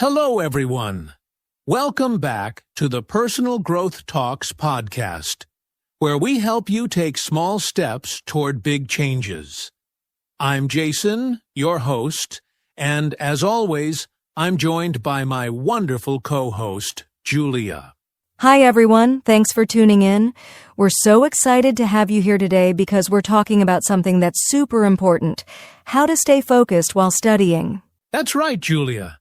Hello, everyone. Welcome back to the Personal Growth Talks podcast, where we help you take small steps toward big changes. I'm Jason, your host, and as always, I'm joined by my wonderful co-host, Julia. Hi, everyone. Thanks for tuning in. We're so excited to have you here today because we're talking about something that's super important, how to stay focused while studying. That's right, Julia.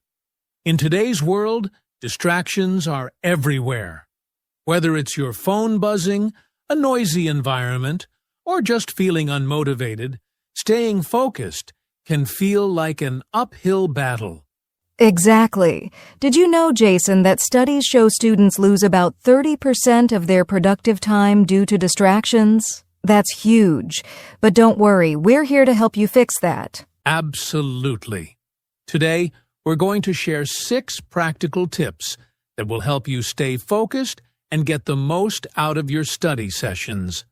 In today's world, distractions are everywhere. Whether it's your phone buzzing, a noisy environment, or just feeling unmotivated, staying focused can feel like an uphill battle. Exactly. Did you know, Jason, that studies show students lose about 30% of their productive time due to distractions? That's huge. But don't worry, we're here to help you fix that. Absolutely. Today, we're going to share 6 practical tips that will help you stay focused and get the most out of your study sessions.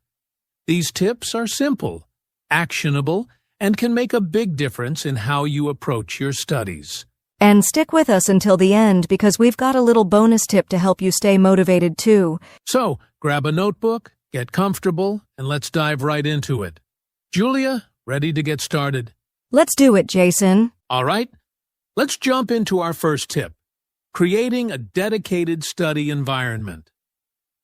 These tips are simple, actionable, and can make a big difference in how you approach your studies. And stick with us until the end because we've got a little bonus tip to help you stay motivated too. So, grab a notebook, get comfortable, and let's dive right into it. Julia, ready to get started? Let's do it, Jason. All right. Let's jump into our first tip, creating a dedicated study environment.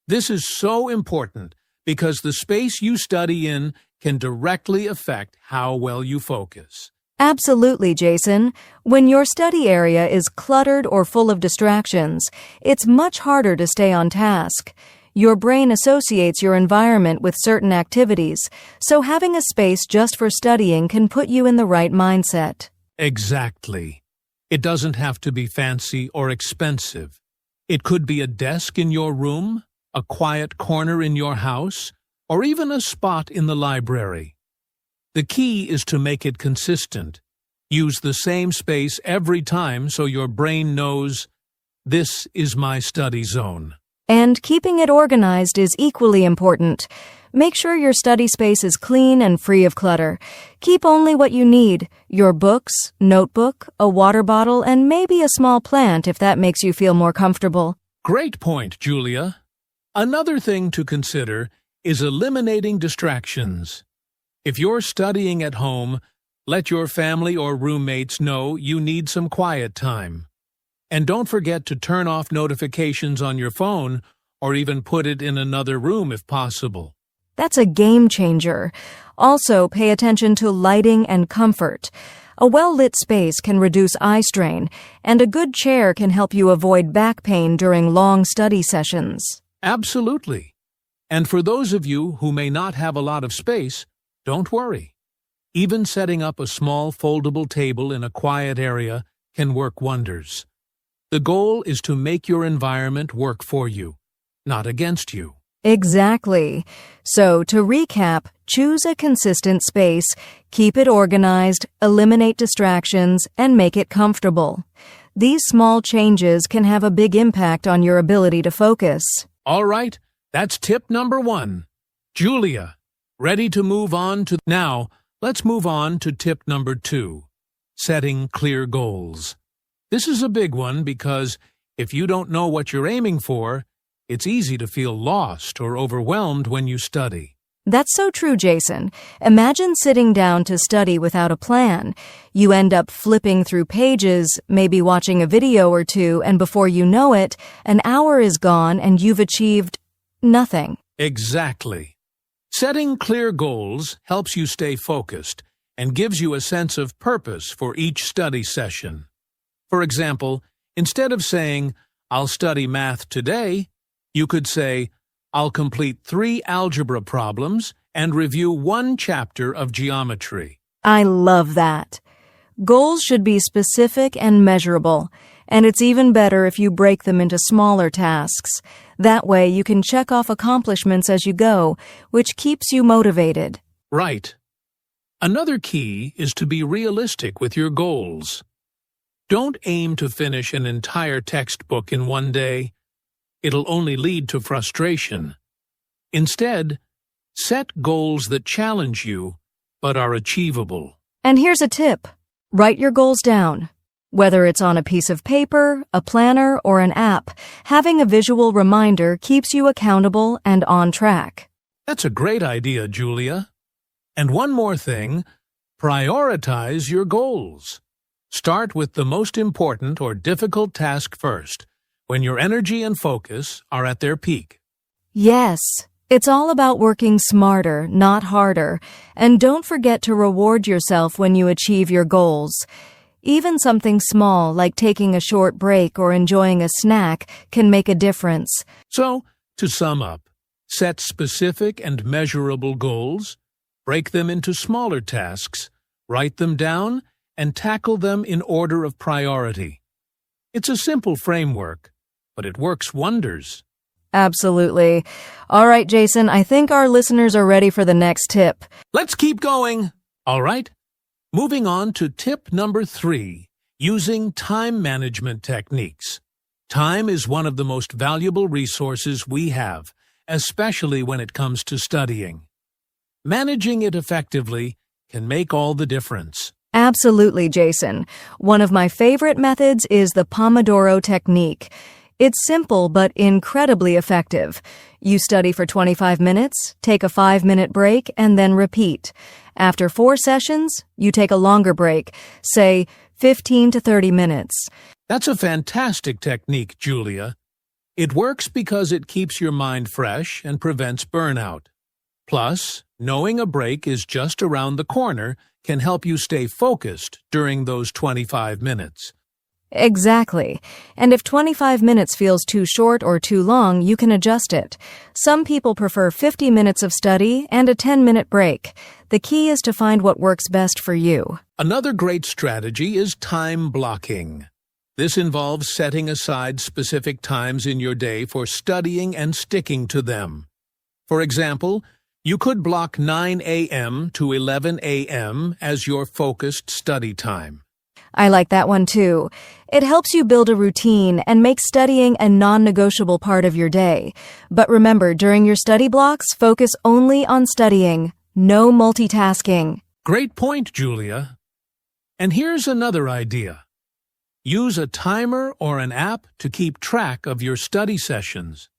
This is so important because the space you study in can directly affect how well you focus. Absolutely, Jason. When your study area is cluttered or full of distractions, it's much harder to stay on task. Your brain associates your environment with certain activities, so having a space just for studying can put you in the right mindset. Exactly. It doesn't have to be fancy or expensive. It could be a desk in your room, a quiet corner in your house, or even a spot in the library. The key is to make it consistent. Use the same space every time so your brain knows, this is my study zone. And keeping it organized is equally important. Make sure your study space is clean and free of clutter. Keep only what you need, your books, notebook, a water bottle, and maybe a small plant if that makes you feel more comfortable. Great point, Julia. Another thing to consider is eliminating distractions. If you're studying at home, let your family or roommates know you need some quiet time. And don't forget to turn off notifications on your phone or even put it in another room if possible. That's a game changer. Also, pay attention to lighting and comfort. A well-lit space can reduce eye strain, and a good chair can help you avoid back pain during long study sessions. Absolutely. And for those of you who may not have a lot of space, don't worry. Even setting up a small foldable table in a quiet area can work wonders. The goal is to make your environment work for you, not against you. Exactly. So, to recap, choose a consistent space, keep it organized, eliminate distractions, and make it comfortable. These small changes can have a big impact on your ability to focus. All right, that's tip number 1. Julia, ready to move on to... Now, let's move on to tip number 2, setting clear goals. This is a big one because if you don't know what you're aiming for, it's easy to feel lost or overwhelmed when you study. That's so true, Jason. Imagine sitting down to study without a plan. You end up flipping through pages, maybe watching a video or two, and before you know it, an hour is gone and you've achieved nothing. Exactly. Setting clear goals helps you stay focused and gives you a sense of purpose for each study session. For example, instead of saying, I'll study math today, you could say, I'll complete 3 algebra problems and review 1 chapter of geometry. I love that. Goals should be specific and measurable, and it's even better if you break them into smaller tasks. That way you can check off accomplishments as you go, which keeps you motivated. Right. Another key is to be realistic with your goals. Don't aim to finish an entire textbook in one day. It'll only lead to frustration. Instead, set goals that challenge you, but are achievable. And here's a tip. Write your goals down. Whether it's on a piece of paper, a planner, or an app, having a visual reminder keeps you accountable and on track. That's a great idea, Julia. And one more thing, prioritize your goals. Start with the most important or difficult task first, when your energy and focus are at their peak. Yes, it's all about working smarter, not harder, and don't forget to reward yourself when you achieve your goals. Even something small like taking a short break or enjoying a snack can make a difference. So, to sum up, set specific and measurable goals, break them into smaller tasks, write them down, and tackle them in order of priority. It's a simple framework, but it works wonders. Absolutely. All right, Jason, I think our listeners are ready for the next tip. Let's keep going. All right. Moving on to tip number 3, using time management techniques. Time is one of the most valuable resources we have, especially when it comes to studying. Managing it effectively can make all the difference. Absolutely, Jason. One of my favorite methods is the Pomodoro Technique. It's simple but incredibly effective. You study for 25 minutes, take a 5-minute break, and then repeat. After 4 sessions, you take a longer break, say 15 to 30 minutes. That's a fantastic technique, Julia. It works because it keeps your mind fresh and prevents burnout. Plus, knowing a break is just around the corner can help you stay focused during those 25 minutes. Exactly. And if 25 minutes feels too short or too long, you can adjust it. Some people prefer 50 minutes of study and a 10-minute break. The key is to find what works best for you. Another great strategy is time blocking. This involves setting aside specific times in your day for studying and sticking to them. For example, you could block 9 a.m. to 11 a.m. as your focused study time. I like that one too. It helps you build a routine and make studying a non-negotiable part of your day. But remember, during your study blocks, focus only on studying. No multitasking. Great point, Julia. And here's another idea. Use a timer or an app to keep track of your study sessions.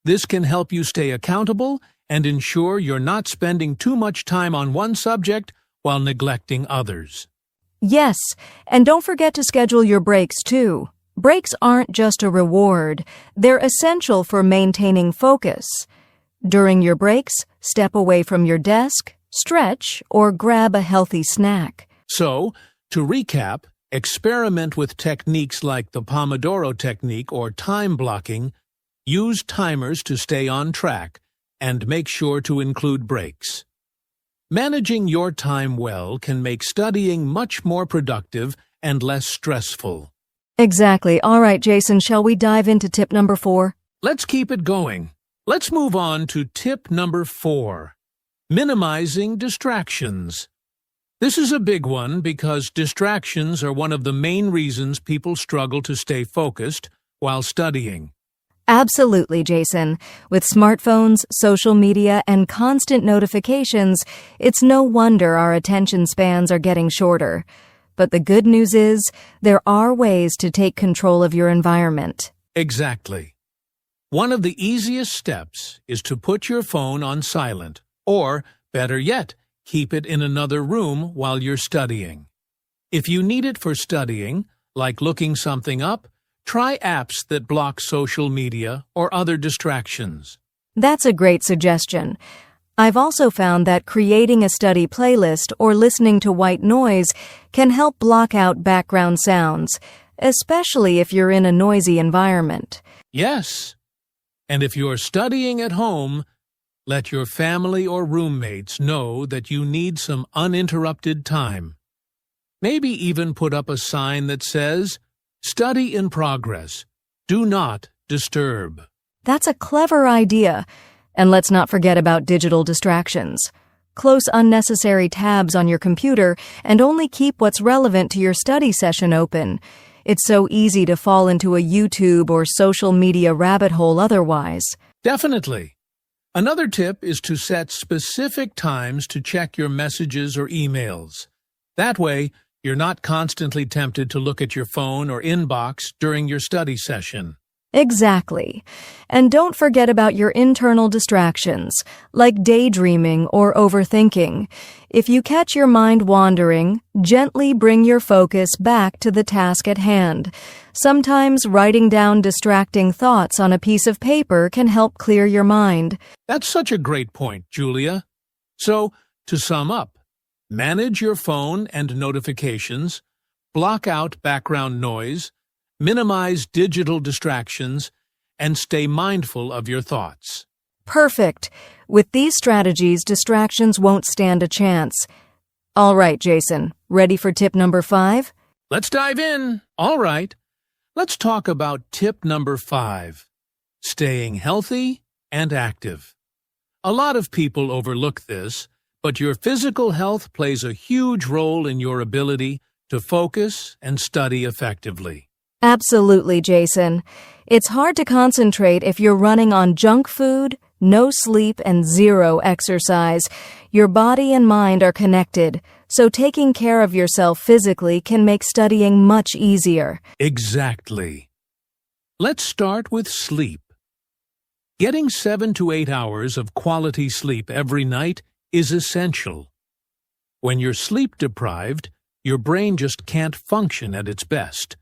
This can help you stay accountable and ensure you're not spending too much time on one subject while neglecting others. Yes, and don't forget to schedule your breaks too. Breaks aren't just a reward. They're essential for maintaining focus. During your breaks, step away from your desk, stretch, or grab a healthy snack. So, to recap, experiment with techniques like the Pomodoro Technique or time blocking, use timers to stay on track, and make sure to include breaks. Managing your time well can make studying much more productive and less stressful. Exactly. All right, Jason, shall we dive into tip number 4? Let's keep it going. Let's move on to tip number 4, minimizing distractions. This is a big one because distractions are one of the main reasons people struggle to stay focused while studying. Absolutely, Jason. With smartphones, social media, and constant notifications, it's no wonder our attention spans are getting shorter. But the good news is, there are ways to take control of your environment. Exactly. One of the easiest steps is to put your phone on silent, or, better yet, keep it in another room while you're studying. If you need it for studying, like looking something up, try apps that block social media or other distractions. That's a great suggestion. I've also found that creating a study playlist or listening to white noise can help block out background sounds, especially if you're in a noisy environment. Yes. And if you're studying at home, let your family or roommates know that you need some uninterrupted time. Maybe even put up a sign that says, "Study in progress. Do not disturb." That's a clever idea. And let's not forget about digital distractions. Close unnecessary tabs on your computer and only keep what's relevant to your study session open. It's so easy to fall into a YouTube or social media rabbit hole otherwise. Definitely. Another tip is to set specific times to check your messages or emails. That way, You're not constantly tempted to look at your phone or inbox during your study session. Exactly. And don't forget about your internal distractions, like daydreaming or overthinking. If you catch your mind wandering, gently bring your focus back to the task at hand. Sometimes writing down distracting thoughts on a piece of paper can help clear your mind. That's such a great point, Julia. So, to sum up, manage your phone and notifications, block out background noise, minimize digital distractions, and stay mindful of your thoughts. Perfect. With these strategies, distractions won't stand a chance. All right, Jason, ready for tip number 5? Let's dive in. All right. Let's talk about tip number 5, staying healthy and active. A lot of people overlook this, but your physical health plays a huge role in your ability to focus and study effectively. Absolutely, Jason. It's hard to concentrate if you're running on junk food, no sleep, and zero exercise. Your body and mind are connected, so taking care of yourself physically can make studying much easier. Exactly. Let's start with sleep. Getting 7 to 8 hours of quality sleep every night is essential. When you're sleep deprived, your brain just can't function at its best.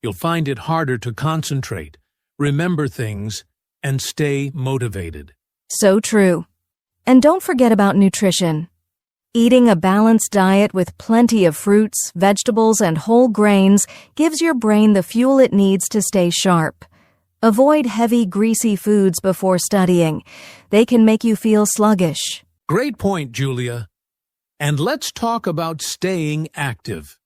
You'll find it harder to concentrate, remember things, and stay motivated. So true. And don't forget about nutrition. Eating a balanced diet with plenty of fruits, vegetables, and whole grains gives your brain the fuel it needs to stay sharp. Avoid heavy, greasy foods before studying. They can make you feel sluggish. Great point, Julia. And let's talk about staying active.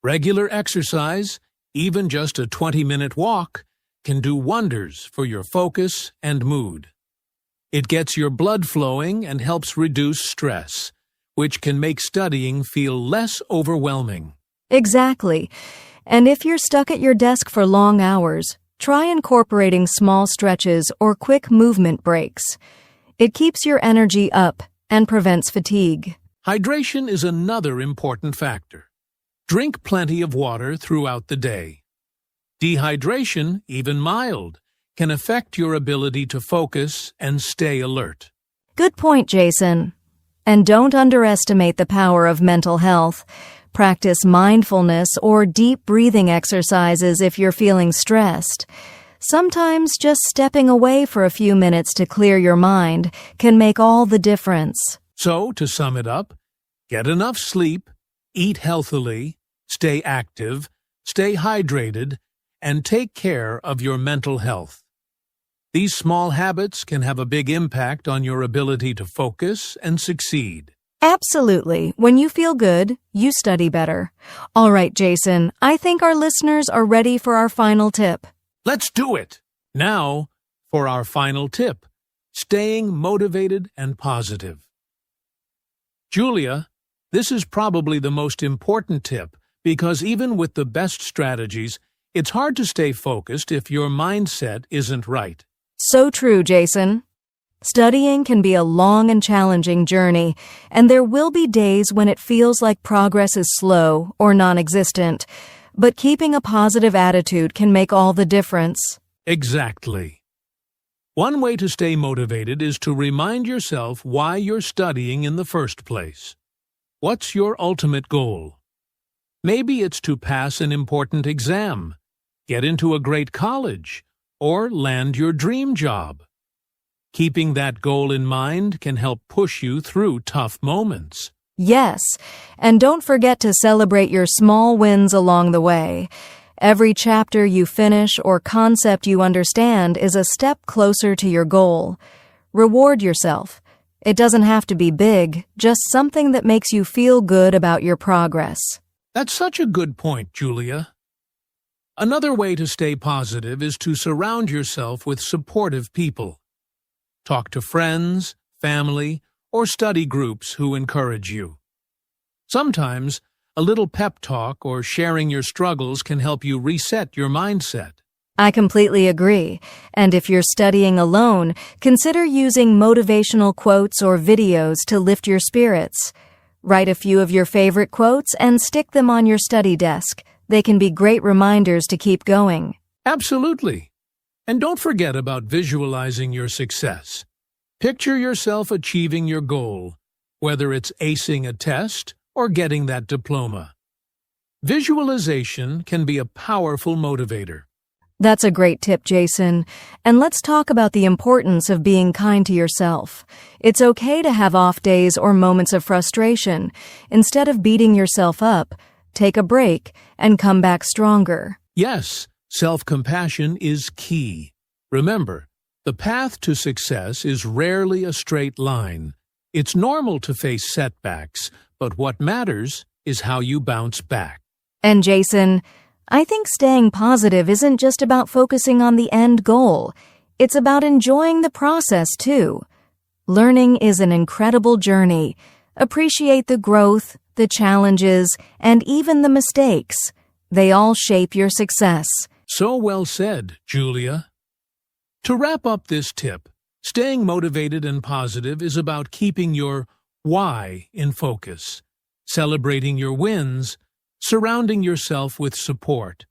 Regular exercise, even just a 20-minute walk, can do wonders for your focus and mood. It gets your blood flowing and helps reduce stress, which can make studying feel less overwhelming. Exactly. And if you're stuck at your desk for long hours, try incorporating small stretches or quick movement breaks. It keeps your energy up and prevents fatigue. Hydration is another important factor. Drink plenty of water throughout the day. Dehydration, even mild, can affect your ability to focus and stay alert. Good point, Jason. And don't underestimate the power of mental health. Practice mindfulness or deep breathing exercises if you're feeling stressed. Sometimes just stepping away for a few minutes to clear your mind can make all the difference. So, to sum it up, get enough sleep, eat healthily, stay active, stay hydrated, and take care of your mental health. These small habits can have a big impact on your ability to focus and succeed. Absolutely. When you feel good, you study better. All right, Jason, I think our listeners are ready for our final tip. Let's do it! Now, for our final tip, staying motivated and positive. Julia, this is probably the most important tip because even with the best strategies, it's hard to stay focused if your mindset isn't right. So true, Jason. Studying can be a long and challenging journey, and there will be days when it feels like progress is slow or non-existent. But keeping a positive attitude can make all the difference. Exactly. One way to stay motivated is to remind yourself why you're studying in the first place. What's your ultimate goal? Maybe it's to pass an important exam, get into a great college, or land your dream job. Keeping that goal in mind can help push you through tough moments. Yes, and don't forget to celebrate your small wins along the way. Every chapter you finish or concept you understand is a step closer to your goal. Reward yourself. It doesn't have to be big, just something that makes you feel good about your progress. That's such a good point, Julia. Another way to stay positive is to surround yourself with supportive people. Talk to friends, family, or study groups who encourage you. Sometimes, a little pep talk or sharing your struggles can help you reset your mindset. I completely agree. And if you're studying alone, consider using motivational quotes or videos to lift your spirits. Write a few of your favorite quotes and stick them on your study desk. They can be great reminders to keep going. Absolutely. And don't forget about visualizing your success. Picture yourself achieving your goal, whether it's acing a test or getting that diploma. Visualization can be a powerful motivator. That's a great tip, Jason. And let's talk about the importance of being kind to yourself. It's okay to have off days or moments of frustration. Instead of beating yourself up, take a break and come back stronger. Yes, self-compassion is key. Remember, the path to success is rarely a straight line. It's normal to face setbacks, but what matters is how you bounce back. And Jason, I think staying positive isn't just about focusing on the end goal. It's about enjoying the process, too. Learning is an incredible journey. Appreciate the growth, the challenges, and even the mistakes. They all shape your success. So well said, Julia. To wrap up this tip, staying motivated and positive is about keeping your why in focus, celebrating your wins, surrounding yourself with support,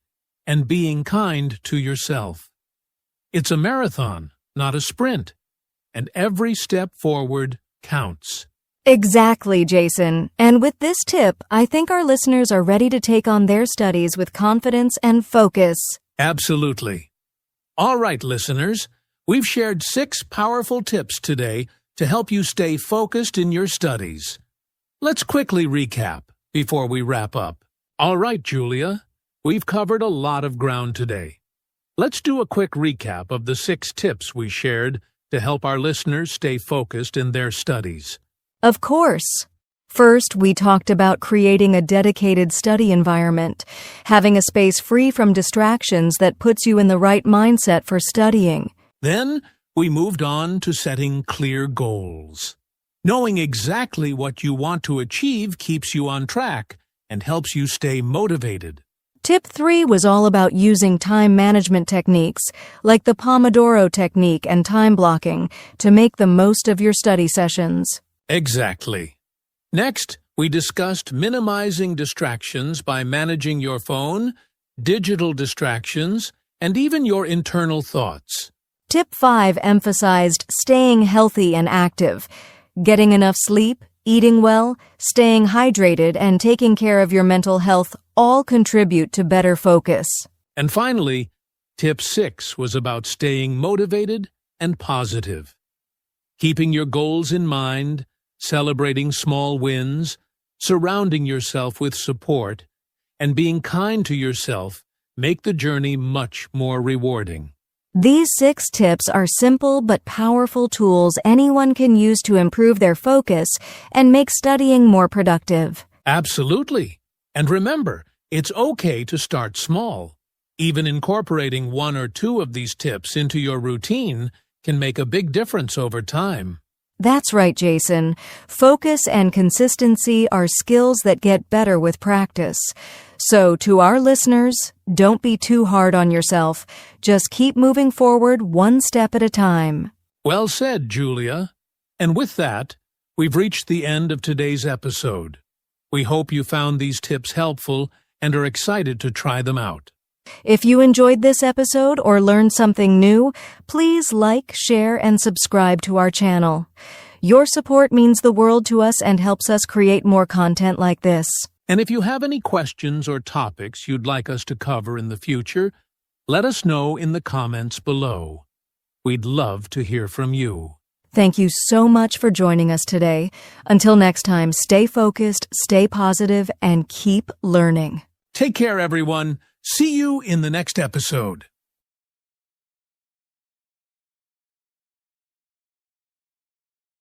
and being kind to yourself. It's a marathon, not a sprint, and every step forward counts. Exactly, Jason. And with this tip, I think our listeners are ready to take on their studies with confidence and focus. Absolutely. All right, listeners, we've shared 6 powerful tips today to help you stay focused in your studies. Let's quickly recap before we wrap up. All right, Julia, we've covered a lot of ground today. Let's do a quick recap of the 6 tips we shared to help our listeners stay focused in their studies. Of course. First, we talked about creating a dedicated study environment, having a space free from distractions that puts you in the right mindset for studying. Then, we moved on to setting clear goals. Knowing exactly what you want to achieve keeps you on track and helps you stay motivated. Tip 3 was all about using time management techniques, like the Pomodoro Technique and time blocking, to make the most of your study sessions. Exactly. Next, we discussed minimizing distractions by managing your phone, digital distractions, and even your internal thoughts. Tip 5 emphasized staying healthy and active. Getting enough sleep, eating well, staying hydrated, and taking care of your mental health all contribute to better focus. And finally, tip 6 was about staying motivated and positive. Keeping your goals in mind, celebrating small wins, surrounding yourself with support, and being kind to yourself make the journey much more rewarding. These 6 tips are simple but powerful tools anyone can use to improve their focus and make studying more productive. Absolutely. And remember, it's okay to start small. Even incorporating 1 or 2 of these tips into your routine can make a big difference over time. That's right, Jason. Focus and consistency are skills that get better with practice. So, to our listeners, don't be too hard on yourself. Just keep moving forward one step at a time. Well said, Julia. And with that, we've reached the end of today's episode. We hope you found these tips helpful and are excited to try them out. If you enjoyed this episode or learned something new, please like, share, and subscribe to our channel. Your support means the world to us and helps us create more content like this. And if you have any questions or topics you'd like us to cover in the future, let us know in the comments below. We'd love to hear from you. Thank you so much for joining us today. Until next time, stay focused, stay positive, and keep learning. Take care, everyone. See you in the next episode.